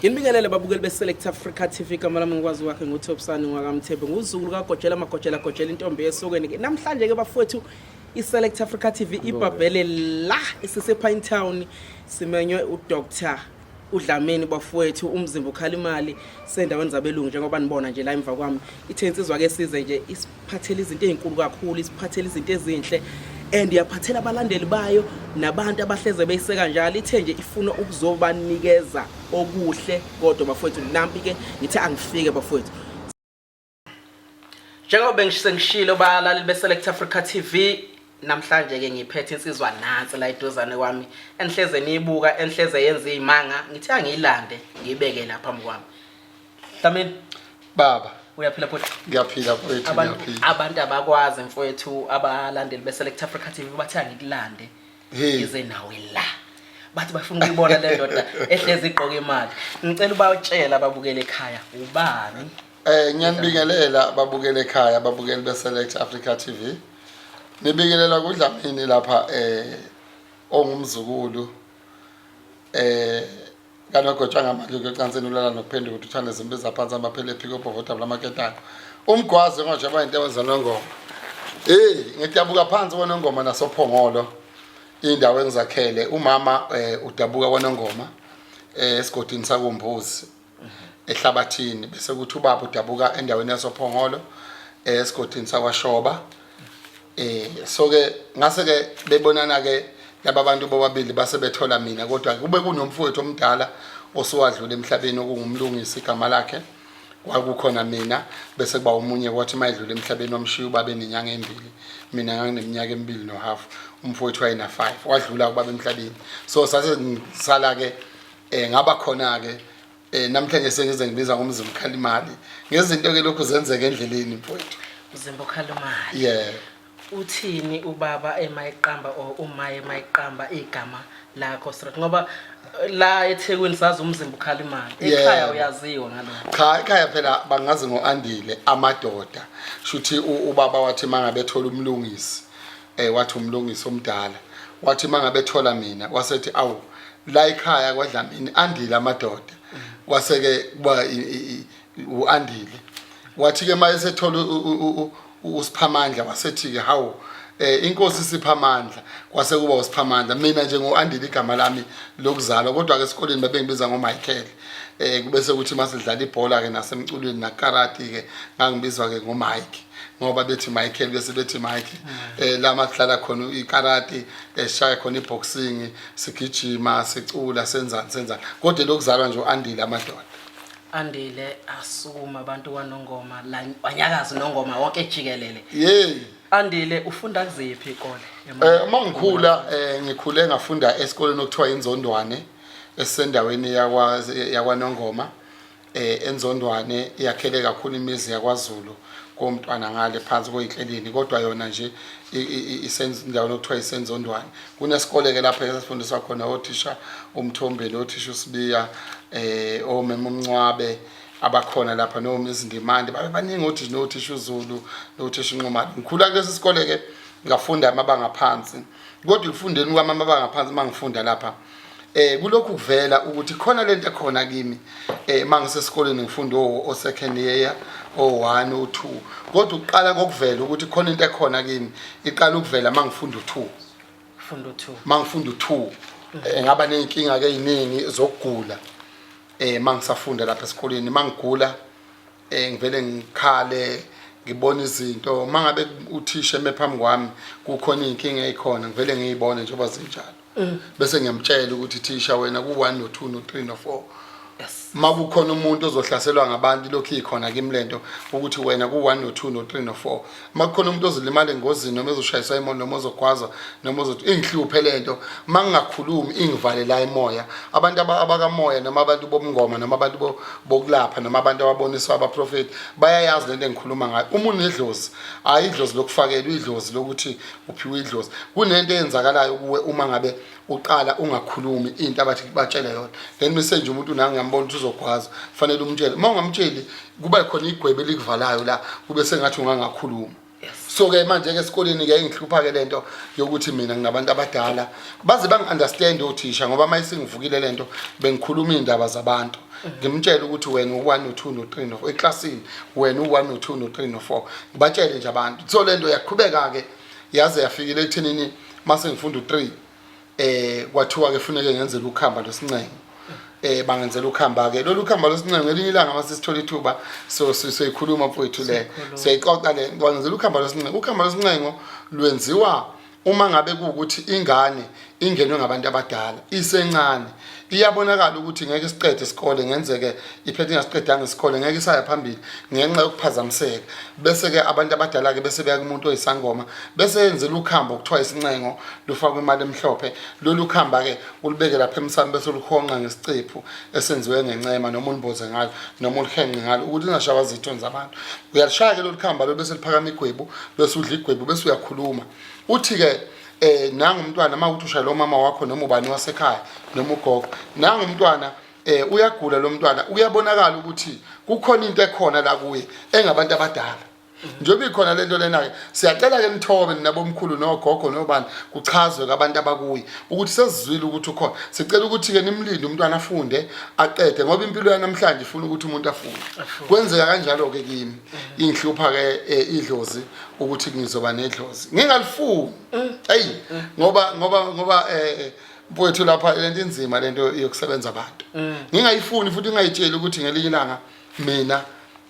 Inibingelele babukeli beSelect Africa TV kamalami ngikwazi wakhe nguThobisani ngwakamthembe nguzulu kaGojela magojela gojela intombi yesokweni namhlanje ke bafowethu iSelect Africa TV ibhabhele la isesepine town simenywe uDr uDlamini bafowethu umzimba ukhala imali sendaweni zabelungu njengoba nibona nje la emva kwami ithe insizwa ke size nje isiphathele izinto ezinkulu kakhulu isiphathele izinto ezinhle and yaphathela abalandeli bayo nabantu abahleze beyiseka njalo ithe nje ifuna ukuzobanikeza okuhle kodwa bafowethu nampi ke ngithi angifike bafowethu njengoba bengisengishilo balaleli beSelect Africa TV namhlanje ke ngiphethe insizwa nansi la idozane kwami enhleze niyibuka enhleze yenza izimanga ngithi angiyilande ngibeke lapha phambi kwami Dlamini baba uyaphila futhi ngiyaphila mfowethu abantu abakwazi mfowethu abalandeli beSelect Africa TV bathi angikulande ize nawe la bathi bafuna ukuyibona le ndoda ehlezi igqoka imali ngicela ubatshela ababukele ekhaya ubani ngiyanibingelela babukele ekhaya babukeli beSelect Africa TV nibingelela kuDlamini lapha ongumzukulu kanogotshwa ngamandla kwecansini ulala nokuphenduka ukuthi uthanda izimbi zaphansi amaphele ephiko ophovota blamaketana umgwazi nje bayinto ewenza nongoma ngidabuka phansi kwenongoma nasophongolo indawo engizakhele umama udabuka kwenongoma esigodini sakumbuzi ehlabathini bese kuthi ubaba udabuka endaweni yasophongolo esigodini sakwashoba so ke ngase ke bebonana ke laba bantu bobabili base bethola mina kodwa kube kunomfowethu omdala osuwadlula emhlabeni okungumlungisi igama lakhe kwakukhona mina bese kuba umunye kwathi mayidlula emhlabeni wamshiya ubaba eninyanga embili mina ngangineminyaka emibili no half umfowethu wayena 5 wadlula ubaba emhlabeni so sase ngisala ke ngaba khona ke namhlanje sengize ngibiza ngomzimba ukhalimali ngezinto ke lokhu zenzeka endleleni mfowethu uzimba ukhalimali yeah uthini ubaba emayiqamba uma emayiqamba igama lakho straight ngoba la eThekwini sazi umzimba ukhala imali ekhaya uyaziwa ngalokho ekhaya phela bangazi ngoandile amadoda shuthi ubaba wathi mangabe ethola umlungisi wathi umlungisi omdala wathi mangabe ethola mina wasethi awu la ekhaya kwaDlamini andile amadoda waseke kuba uandile wathi ke maye ethola uSiphamandla wasethi ke hawu inkosi Siphamandla kwase kuba uSiphamandla mina nje ngoandile igama lami lokuzalwa kodwa ke esikoleni bebengibiza ngoMichael kube sekuthi masidlala ibhola ke nasemculweni nakarate ke ngangibizwa ke ngoMike ngoba bethi Michael bese bethi Mike la masidlala khona ikarate shaya khona iboxing sigijima sicula senzani kodwa lokuzalwa nje uandile amadoda andile asukuma abantu kwaNongoma la wanyakazi noNgoma wonke jikelele andile ufunda kuziphi ikole mangikhula ngikhule ngafunda esikoleni okuthiwa iNzondwane esendaweni yakwaNongoma eNzondwane iyakhele kakhulu imizi yakwaZulu komntwana ngale phansi koyiklelini kodwa yona nje isendaweni okuthiwa iSenzondwane kunesikole ke lapha esifundiswa khona othisha uMthombeni othisha uSibiya omema uMncwabe abakhona lapha noma izindimande babebaningi othi nothisha uZulu nothisha uNqumalo ngikhula kulesi sikole ke ngafunda amabanga phansi kodwa ukufundeni kwami amabanga phansi mangifunda lapha kulokhu kuvela ukuthi khona lento ekhona kimi mangisesikoleni ngifunda o second year o1 o2 kodwa uqala kokuvela ukuthi khona into ekhona kimi iqala ukuvela mangifunda u2 mangifunda u2 ngaba nenkinga ke eziningi zokugula mangisafunda lapha esikoleni mangigula ngivele ngikhale ngibona izinto mangabe uthisha emephambi kwami kukhona inkinga ezikhona ngivele ngiyibone njengoba zinjalo bese ngiyamtshela ukuthi thisha wena ku1 no2 no3 no4 makukhona umuntu ozohlaselwa ngabantu lokho ikhona kimi lento ukuthi wena ku1 no2 no3 no4 makukhona umuntu ozolimala engozini noma ezoshayiswa imoto noma ozogwaza noma ozothi ingihluphe lento mangingakhulumi ingivale la emoya abantu abakamoya noma abantu bomngoma noma abantu bokulapha noma abantu ababoniswa abaprofeti bayayazi lento engikhuluma ngayo umuntu nedlozi ayidlozi lokufakelwa idlozi lokuthi uphiwe idlozi kunento eyenzakalayo kuwe uma ngabe uqala ungakhulumi into abathi batshela yona then message umuntu nangiyambona ukuthi uzokwazi fanele umtshele uma ungamtsheli kuba khona igwebe likuvalayo la kube sengathi ungangakhuluma So ke manje ke esikoleni ke ngihlupha ke lento yokuthi mina nginabantu abadala baze bangi-understand othisha ngoba maye sengivukile lento bengikhuluma indaba zabantu ngimtshela ukuthi wena u1 no2 no3 no4 eclassini wena u1 no2 no3 no4 ngibatshele nje abantu so lento yaqhubeka ke yaze yafikile ethenini mase ngifunda u3 kwathiwa ke kufuneka ngenzele ukuhamba losincengo bangenzela ukuhamba ke lolu khamba losincengo ngelinye ilanga mase sithola ithuba so siyikhuluma mfowethu le siyixoxa le bangenzela ukuhamba losincengo ukuhamba losincengo lwenziwa uma ngabe kuukuthi ingane ingenwe ngabantu abadala isencane iyabonakala ukuthi ngeke siqede isikole ngenzeke iphethe ngasiqedanga isikole ngeke isaya phambili ngenxa yokuphazamiseka bese ke abantu abadala ke bese beya kumuntu oyisangoma bese yenzela ukuhamba okuthiwa isincengo lufakwe imali emhlophe lolu khamba ke ulibeke lapha emsamo bese lukhonqa ngesicephu esenziwe ngencema noma ulibhoze ngalo noma ulihenqe ngalo ukuthi lingashawa izithoni zabantu uyalishaya ke lolu khamba lo bese liphakama igwebu bese udla igwebu bese uyakhuluma uthi ke nanga umntwana mawuthi ushayela umama wakho noma ubani wasekhaya noma ugogo nanga umntwana uyagula lo mntwana uyabonakala ukuthi kukhona into ekhona la kuye engabantu abadala njengoba ikhona lento lena ke siyacela ke nithobe nabomkhulu nogogo nobani kuchazwe kabantu abakuyi ukuthi sesizwile ukuthi ukhona sicela ukuthi ke nimlinde umntwana afunde aqede ngoba impilo yanamhlanje ifuna ukuthi umuntu afunde kwenzeka kanjalo ke kimi ingihlupha ke idlozi ukuthi ngizoba nedlozi ngingalifuni hey ngoba mfowethu lapha lento inzima lento yokusebenza abantu ngingayifuni futhi ngingayitsheli ukuthi ngelinye ilanga mina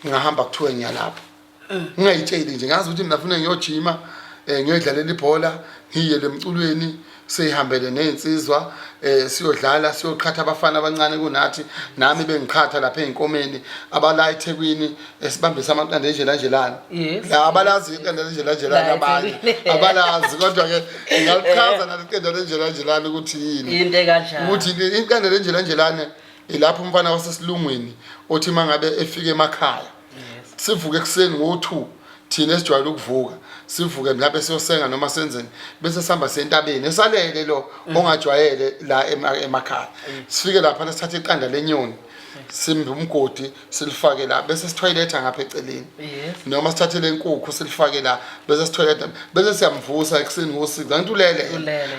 ngahamba kuthiwe ngiyalapha ngingayitsheli nje ngazi ukuthi mina ngifuna ngiyojima ngiyodlalela ibhola ngiye lemculweni seyihambele nezinsizwa siyodlala siyoqhatha abafana abancane kunathi nami bengiqhatha lapha einkomeni abala eThekwini esibambisa amaqanda enjelanjelana la abalazi iqanda enjelanjelana abanye abalazi kodwa ke ngiyalichaza naliqanda enjelanjelana ukuthi yini into kanjani ukuthi iqanda enjelanjelana ilapho umfana wasesilungwini othi mangabe efike emakhaya sivuke ekseni ngo2 thina esijwayele ukuvuka sivuke mhlawumbe siyosenga noma senzeni bese sihamba sentabeni esalele lo ongajwayele la emakhaya sifike lapha sithatha iqanda lenyoni simbe umgodi silifake la bese sithoyiletha ngapha eceleni noma sithathe lenkukhu silifake la bese sithoyiletha bese siyamvusa ekseni ngo6 angitulele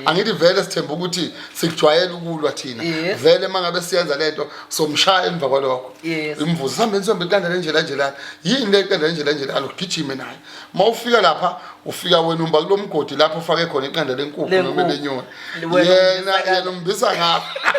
angithi vele sithemba ukuthi sikujwayele ukulwa thina vele mangabe siyenza lento somshaya emva kwalokho imvuzo sihambeni sombe iqanda lenjelanjelana yini le iqanda lenjelanjelana ugijime naye mawufika lapha ufika wena umba kulomgodi lapho ufake khona iqanda lenkukhu noma lenyoni yena umbisa ngapha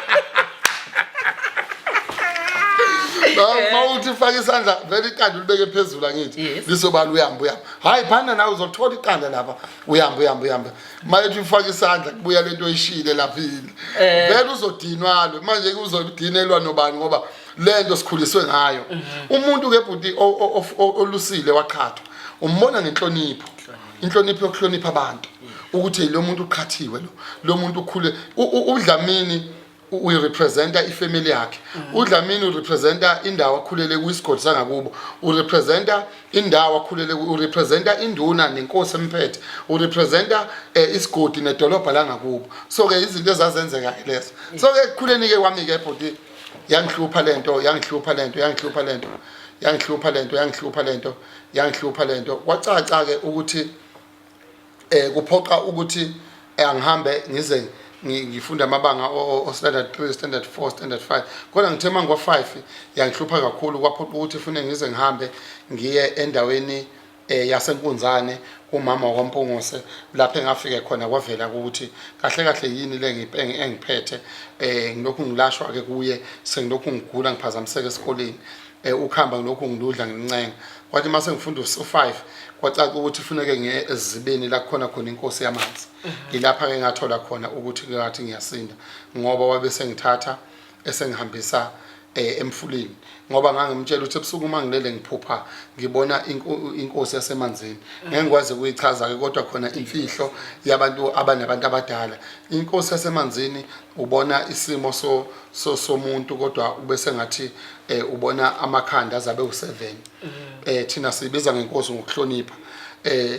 mawuthi faka isandla vele iqanda ulibeke phezulu angithi lisobala uyamba hayi phana nawe uzothola iqanda lapha uyamba mayethi ufaka isandla kubuya lento oyishile laphile vele uzodinwalo manje uzodinelwa nobani ngoba lento sikhuliswe ngayo umuntu ke bhuti olusile waqhathwa umbona ngenhlonipho inhlonipho yokuhlonipha abantu ukuthi lo muntu uqhathiwe lo muntu ukhule uDlamini urepresenta ifamily yakhe uDlamini urepresenta indawo akhulele kuyisigodi sangakubo urepresenta indawo akhulele urepresenta induna nenkosi emphethe urepresenta isigodi nedolobha langakubo so ke izinto ezazenzeka lezo so ke ekukhuleni ke kwami ke bhuti yangihlupha lento kwacaca ke ukuthi kuphoqa ukuthi angihambe ngize ngifunda amabanga o standard 3 standard 4 standard 5 kodwa ngithe mangwa 5 yangihlupha kakhulu kwaphoqa ukuthi ufune ngize ngihambe ngiye endaweni yasenkunzane umama wakwaMpungose lapho engafike khona kwavela ukuthi kahle yini le engiphethe ngilokhu ngilashwa ke kuye sengilokhu ngigula ngiphazamiseke esikoleni ukhamba ngilokhu ngiludla ngilincenga kwathi mase ngifunda u5 kwacaca ukuthi kufuneke ngiye ezibeni la khona inkosi yamanzi ilapha ke ngathola khona ukuthi ngathi ngiyasinda ngoba wabe sengithatha esengihambisa emfuleni ngoba ngangimtshela ukuthi ebusuku mangilele ngiphupha ngibona inkosi yasemanzini ngeke ngikwazi ukuyichaza ke kodwa khona imfihlo yabantu abanabantu abadala inkosi yasemanzini ubona isimo somuntu kodwa ubese ngathi ubona amakhanda azabe u7 thina sibiza ngenkosi ngokuhlonipha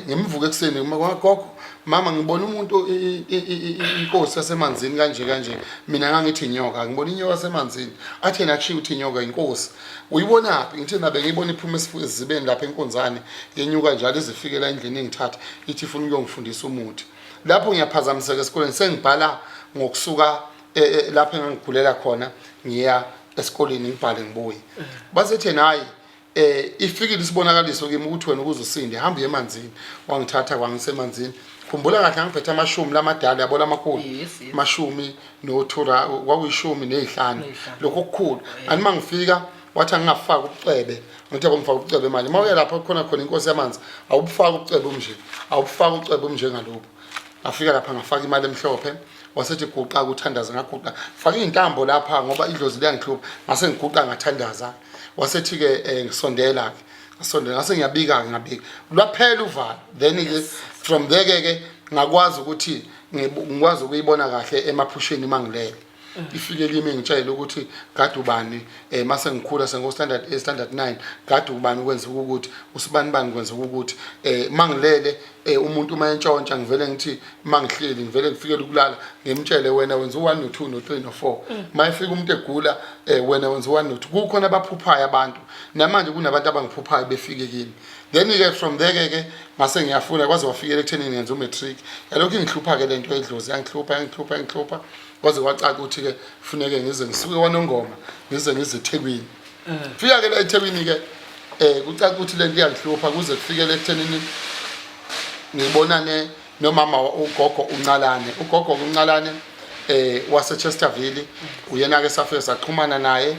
ngimvuke ekseni gogo mama ngibona umuntu inkosi yasemanzini kanje mina ngangithi inyoka ngibona inyoka yasemanzini athi nakushiya uthi inyoka inkosi uyibonaphi ngithi nabe ngiyibona iphuma esizibeni lapha enkonzane yenyuka njalo izifikela endlini engithatha ithi ifuna ukuyongifundisa umuthi lapho ngiyaphazamiseka esikoleni sengibhala ngokusuka lapho engangikhulela khona ngiya esikoleni ngibhale ngibuye basethi hayi ifikile isibonakaliso kimi ukuthi wena ukuzusinde hamba emanzini wangithatha kwangisemanzini khumbula kahle ngiphethe amashumi lamadala yabo lamakhulu amashumi nothura kwakuyishumi nezihlanu lokho okukhulu ani mangifika wathi angingafaka ubucebe ngithi ngifaka ubucebe manje mawuya lapha khona inkosi yamanzi awubufaka ubucebe umje awubufaka ubucebe umje ngalupho afika lapha ngafaka imali emhlophe wasethi guqa ukuthandaza ngaguqa faka intambo lapha ngoba idlozi liyangihlupha ngase ngiguqa ngathandaza wasethi ke ngisondela ngase ngiyabika lwaphela uvalo then from there ke ngakwazi ukuthi ngikwazi ukuyibona kahle emaphusheni mangilele ifike kimi ngitshela ukuthi gade ubani mase ngikhula sengo standard 9 gade ubani ukwenza ukuthi usibani kwenza ukuthi mangilele umuntu mayentshontsha ngivele ngithi mangihleli ngivele ngifikele ukulala ngimtshele wena wenza u1 no2 no3 no4 mayifika umuntu egula wena wenza u1 no2 kukhona abaphuphayo abantu namanje kunabantu abangiphuphayo befike kimi then ke from there ke ngase ngiyafuna kwaze wafikele ekuthenini ngenza umatric yalokho ingihlupha ke lento edlozi yangihlupha kwaze kwacaca ukuthi ke kufuneke ngize ngisuke kwaNongoma ngize eThekwini fika ke la eThekwini ke kucaca ukuthi lento iyangihlupha kuze kufikele ekuthenini ngibonane nomama ugogo uNcalane wase Chesterville uyena ke safike saxhumana naye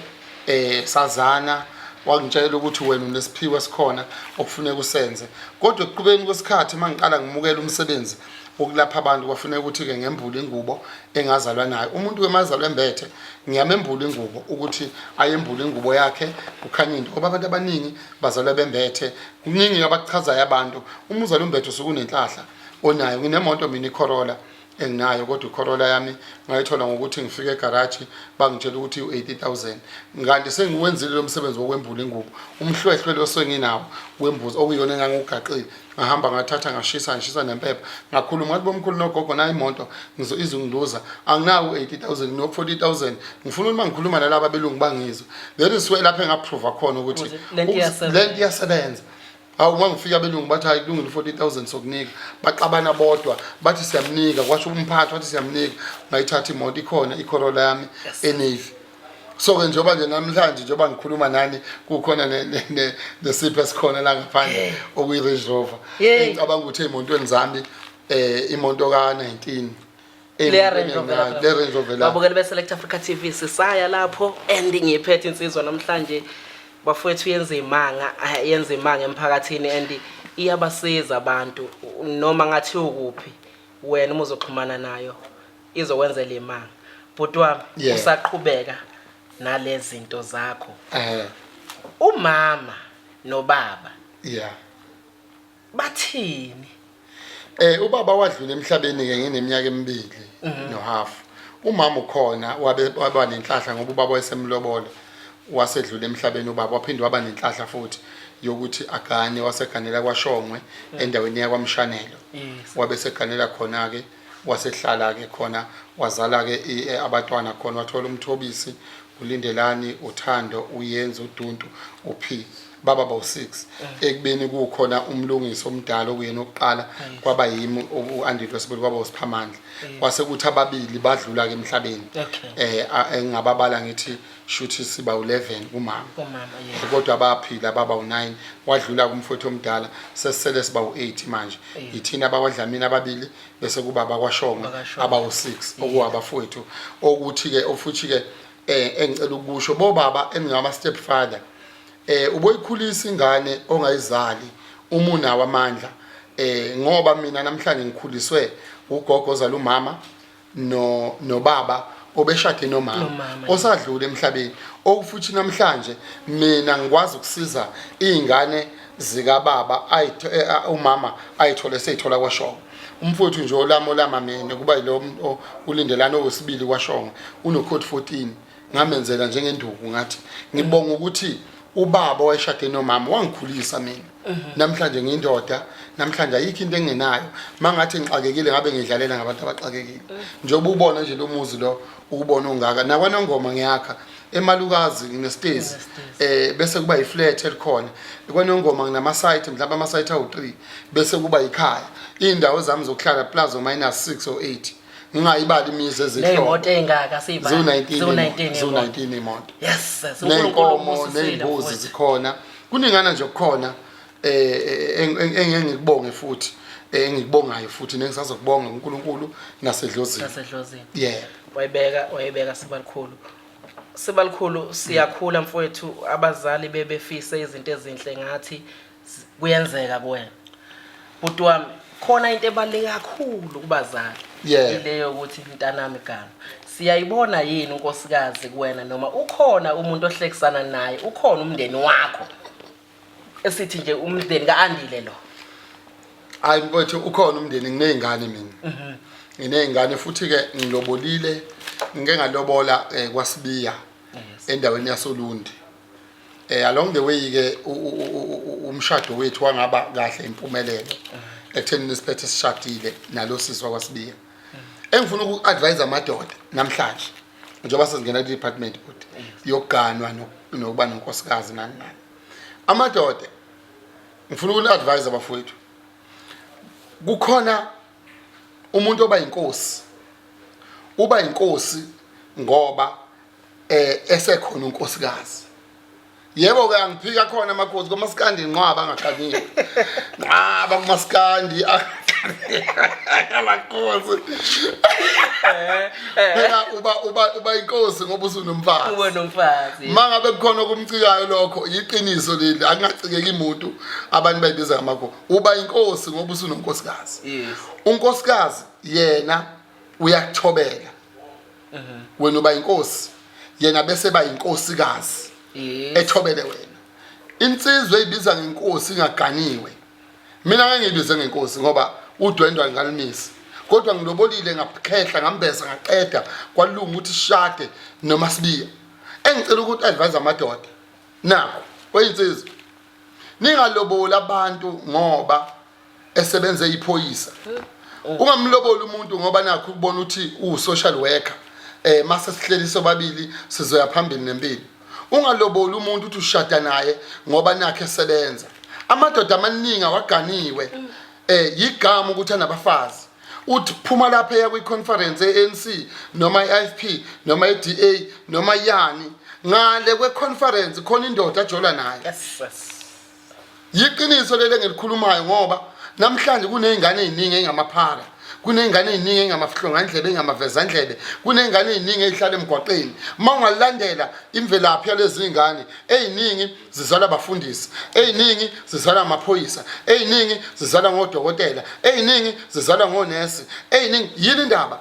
sazana wangitshela ukuthi wena unesiphiwe esikhona okufuneka usenze kodwa ekuqhubeni kwesikhathi mangiqala ngimukela umsebenzi okulapha abantu kwafuneka ukuthi ke ngembula ingubo engazalwa nayo umuntu wemazalwa embethe ngiyamembula ingubo ukuthi ayembula ingubo yakhe kukhanya into ngoba abantu abaningi bazalwa bembethe kuningi abachazayo abantu umuzalo umbethe usukunenhlahla onayo nginemoto mina iCorolla enginayo kodwa iCorolla yami ngayithola ngokuthi ngifike egarage bangitshela ukuthi u80,000 ngandi sengiwenzile lo msebenzi wokwembula ingubo umhlwehlwe lo senginawo wembuzi okuyona engangugaqile ngahamba ngathatha ngishisa nempepha ngakhuluma ngathi bomkhulu nogogo nayi imoto izongiluza anginawo 80,000 no 40,000 ngifuna uma ngikhuluma nalabo belungu bangizwe there is way lapha engaprove khona ukuthi lento iyasebenza awu mangifika belungu bathi hayi kulungile 40,000 sokunika baqabana bodwa bathi siyamnika kwasho umphathi wathi siyamnika ngayithatha imoto ikhona iCorolla yami eNavy so ke njengoba nje namhlanje njengoba ngikhuluma nani kukhona nesipho esikhona la ngaphandle okuyi-Range Rover engicabanga ukuthi emontweni zami imoto ka19 le Range Rover babukele beSelect Africa TV sisaya lapho and ngiyiphethe insizwa namhlanje bafowethu yenza imanga emphakathini and iyabasiza abantu noma ngathi ukuphi wena uzoxhumana nayo izokwenzela imanga bhuti wami usaqhubeka nalezi zinto zakho umama nobaba bathini ubaba wadlula emhlabeni ke ngineminyaka emibili no half umama ukhona waba nenhlahla ngoba ubaba wayesemlobola wasedlula emhlabeni ubaba waphinde waba nenhlahla futhi yokuthi agane waseganela kwaShongwe endaweni yakwaMshanelo wabe seganela khona ke wasehlala ke khona wazala ke abatwana khona wathola umthobisi uLindelani uThando uyenza uDuntu uPhi baba bawu6 ekubeni kukhona umlungisi omdala okuyena oqala kwaba yimi uAndile Sibili kwaba uSiphamandla wase kuthi ababili badlula ke emhlabeni engababala ngithi shuthi siba u11 kumama kodwa baphila baba u9 wadlula kumfowethu omdala sesele siba u8 manje yithina abawadlamini ababili bese kuba bakwaShongwe abawu6 okuwabafowethu okuthi ke ofuthi ke engicela ukusho bobaba engingama stepfather uboyikhulisa ingane ongayizali uma unawo amandla ngoba mina namhlanje ngikhuliswe ugogo ozala umama nobaba obeshade nomama osadlula emhlabeni okufuthi namhlanje mina ngikwazi ukusiza izingane zika baba umama ayithole seyithola kwaShongwe umfowethu nje olamo lamamene kuba yilo ulindelana owesibili kwaShongwe uno code 14 ngamenzela njengenduku ngathi ngibonga ukuthi ubaba wayeshade nomama wangikhulisa mina namhlanje ngiyindoda namhlanje ayikho into engenayo mangathi ngixakekile ngabe ngidlalela ngabantu abaxakekile njengoba ubona nje lo muzi lo ukubona ungaka nakwaNongoma ngiyakha eMalukazi nginestezi bese kuba iflat elikhona kwaNongoma nginama site mhlawumbe ama site awu3 bese kuba ikhaya indawo zami zokuhlala plus -6 or 8 ngingayibali imizi ezihlobo nemoto engaka siba zo19 imoto yes nenkomo nembuzi zikhona kuningana nje ukukhona engiyengikubonge futhi engikubongayo futhi nengisazokubonga uNkulunkulu nasedlozini yeah wayebeka Sibalikhulu siyakhula mfowethu abazali bebefisa izinto ezinhle ngathi kuyenzeka kuwena buti wami khona into ebaluleke kakhulu kubazali ileyo ukuthi mntanami igama siyayibona yini unkosikazi kuwena noma ukhona umuntu ohlekisana naye ukhona umndeni wakho esithi nje umndeni kaAndile lo hayi mfowethu ukhona umndeni nginezingane mina nginezingane futhi ke ngilobolile ngike ngalobola kwaSibiya endaweni yasoLundi along the way ke umshado wethu wangaba kahle impumelelo ekutheni isiphethe sishadile nalo sisi kwaSibiya engifuna uku-advise amadoda namhlanje njengoba sesingena ku-department futhi yokuganwa nokuba nonkosikazi nani amadoda ngifuna uku-advise abafowethu kukhona umuntu oba inkosi ngoba esekhona unkosikazi yebo ke angiphika khona amakhosi komasikandi nqwaba angaganiwe nqaba kumasikandi amakhosi uba inkosi ngoba usunomfazi ube nomfazi mangabe kukhona kumcikayo lokho iqiniso leli angacikeki imuntu abantu bayibiza ngamakho uba inkosi ngoba usunonkosikazi unkosikazi yena uyakuthobela wena uba inkosi yena bese ba inkosikazi ethobele wena insizwe ibiza ngenkosi ingaganiwe mina ngeke ngibize ngenkosi ngoba udwendwa ngalimisi kodwa ngilobolile ngakhehla ngambesa ngaqeda kwalunga ukuthi shade noma Sibiya engicela ukuthi advise amadoda nakho kweyinsizwe ningalobola abantu ngoba esebenze iphoyisa ungamlobola umuntu ngoba nakho ukubona ukuthi social worker mase sihleli sobabili sizoya phambili nempilo ungalobola umuntu uthi ushada naye ngoba nakhe esebenza amadoda amaningi waganiwe yigama ukuthi anabafazi uthi phuma lapha eya kwi-conference ye-ANC noma i-IFP noma i-DA noma yani ngale kwe-conference khona indoda ajola naye yiqiniso leli engilikhulumayo ngoba namhlanje kunezingane eziningi engamaphara kunezingane eziningi engamafhlongandlebe engamavezandlebe kunezingane eziningi ezihlala emgwaqeni mangalandela imvelaphi yalezi zingane eziningi zizala abafundisi eziningi zizala amaphoyisa eziningi zizala ngodokotela eziningi zizala ngonesi eziningi yini indaba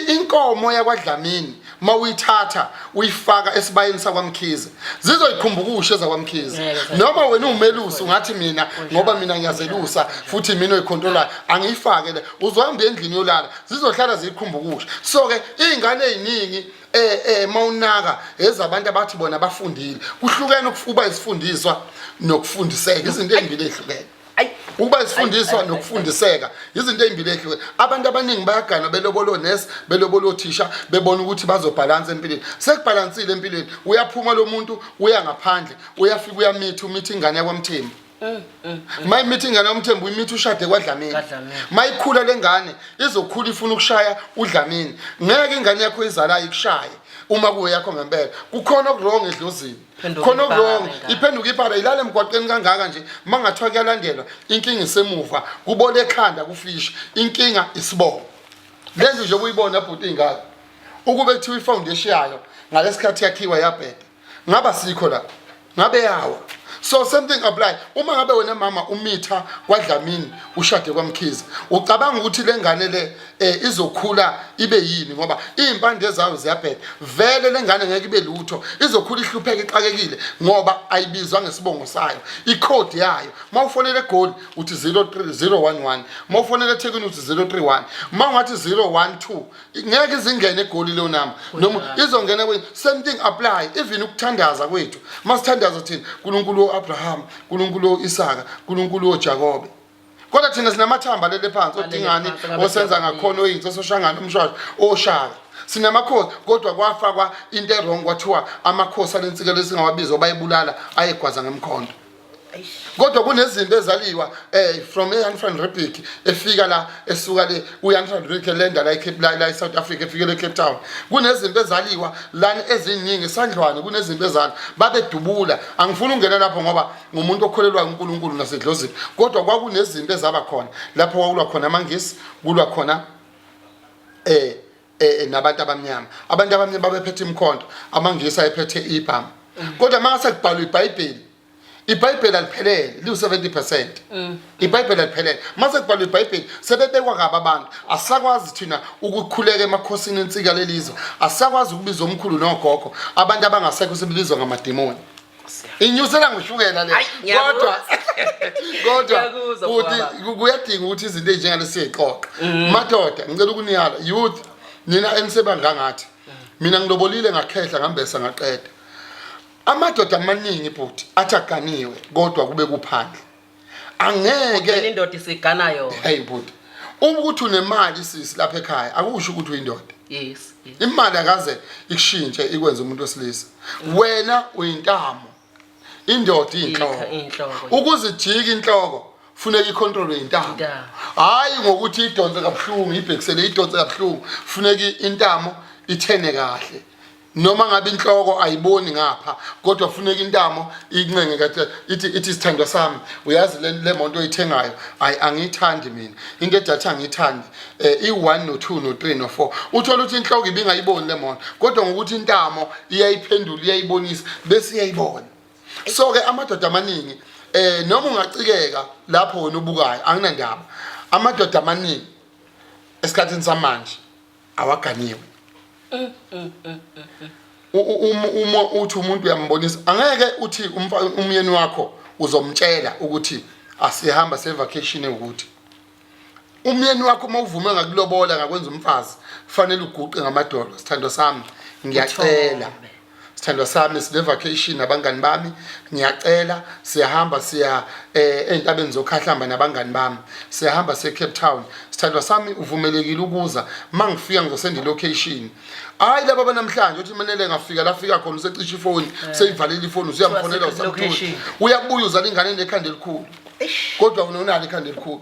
inkomo yakwaDlamini mawuyithatha uyifaka esibayeni sakwaMkhize zizoyikhumbukusha ezakwaMkhize noma wena umelusi ungathi mina ngoba mina ngiyazelusa futhi mina oyicontrola angiyifake le uzohamba endlini yolala zizohlala ziyikhumbukusha so ke izingane eziningi mawunaka ezabantu abathi bona bafundile kuhlukene ukuba isifundiswa nokufundiseka izinto ezimbili ezihlukene ukuba isifundiswa nokufundiseka izinto ezimbili ezihlukene abantu abaningi bayagana belobolo nesi belobolo thisha bebona ukuthi bazobhalansa empilweni sekubhalansile empilweni uyaphuma lo muntu uya ngaphandle uyafika uyamitha ingane yakwaMthembu mayimitha ingane yakwamthembu uyimitha ushade kwaDlamini mayikhula lengane izokhula ifuna ukushaya uDlamini ngeke ingane yakho izalayo ikushaye uma kuwe yakho ngempela kukhona okurong edlozini khona okurong iphenduka iphala ilale emgwaqeni kangaka nje mangathiwa kuyalandelwa inkinga isemuva kubole ekhanda kufisha inkinga isibongo lezi nje ubuyibona bhuti ingaka ukube kuthiwa ifoundation yayo ngalesikhathi yakhiwa yabheda ngaba sikho la ngabe yawa So something apply. Uma ngabe wena mama umitha kwaDlamini ushade kwaMkhize, ucabanga ukuthi lengane le izokhula ibe yini ngoba impande zayo ziyabheda. Vele lengane ngeke ibe lutho, izokhula ihlupheke ixakekile ngoba ayibizwa ngesibongo sayo. Icode yayo. Mawufonela eGoli uthi 03011, mawufonela eThekwini uthi 031. Mawungathi 012, ngeke izingene eGoli leyo namba. Noma izongena kwe something apply. Even ukuthandaza kwethu. Masithandaza thina uNkulunkulu Abraham, uNkulunkulu Isaka, uNkulunkulu Jacob. Kodwa thina sinamathamba lele phansi odingani osenza ngakhona oyinto soshangana umshwayo oshaka. Sinamakhosi kodwa kwafakwa into errong kwathiwa amakhosi alensikelo singawabizwa bayibulala ayegwaza ngemkhonto. Kodwa kunezinto ezaliwa from eAnne Riebeeck efika la esuka le uAnne Riebeeck lenda la eSouth Africa efika eCape Town. Kunezinto ezaliwa lana eziningi esandlwane kunezinto ezalo babedubula. Angifuni ungena lapho ngoba ngumuntu okholelwa uNkulunkulu nasedlozini. Kodwa kwakunezinto ezaba khona lapho kwakulwa khona amangisi kulwa khona nabantu abamnyama. Abantu abamnyama babephethe imkhonto, amangisi ayephethe ibhamu. Kodwa mase kubhalwa iBhayibheli, iBhayibheli aliphelele liwu 70%. iBhayibheli aliphelele. Mase kubhalwa iBhayibheli sebebekwa kabi abantu. Asakwazi thina ukukhuleka emakhosini ensika lelizwe. Asakwazi ukubiza omkhulu nogogo. Abantu abangasekho sebizwa ngamademoni. Inyusela ngishukela le. Kodwa uthi kuyadinga ukuthi izinto ezinjengale siyixoxa. Madoda ngicela ukuniyala youth nina enisebanga ngathi. Mina ngilobolile ngakhehla ngambesa ngaqeda. Amadoda amaningi futhi athaganiwe kodwa kube kuphandle. Angeke indoda isigana yona. Hey buti. Uma ukuthi unemali sisi lapha ekhaya akusho ukuthi uyindoda. Yes. Imali akaze ikushintshe ikwenza umuntu wesilisa. Wena uyintamo. Indoda inhloko. Ukuzijika inhloko funeka icontrol intamo. Hayi ngokuthi idonse kabuhlungu ibhekisele idonse kabuhlungu funeka intamo ithene kahle. Noma ngabe inhloko ayiboni ngapha kodwa funeka intamo incenge kahle ithi sithandwa sami uyazi le monto oyithengayo angiyithandi mina into edatha angiyithandi i1 no2 no3 no4 uthola ukuthi inhloko ibingayiboni le monto kodwa ngokuthi intamo iyayiphendula iyayibonisa bese iyayibona. So ke amadoda amaningi noma ungacikeka lapho wena ubukayo anginandaba. Amadoda amaningi esikhathini samanje awaganiwe. Uma uthi umuntu uyambonisa angeke uthi umyeni wakho uzomtshela ukuthi asihamba se vacation ukuthi umyeni wakho mawuvume ngakulobola ngakwenza umfazi kufanele uguqe ngamadolo. Sithando sami ngiyacela, sithando sami sine vacation nabangani bami ngiyacela siyahamba siya entabeni zokhahlamba nabangani bami siyahamba se Cape Town. Sithando sami uvumelekile ukuza mangifika ngizosenda location. Hayi laba banamhlanje uthi manele ngafika lafika khona usecisha ifoni seyivalile ifoni usiyamfonela usamthula uyabuya uzala ingane nekhanda elikhulu kodwa unonalo ikhanda elikhulu.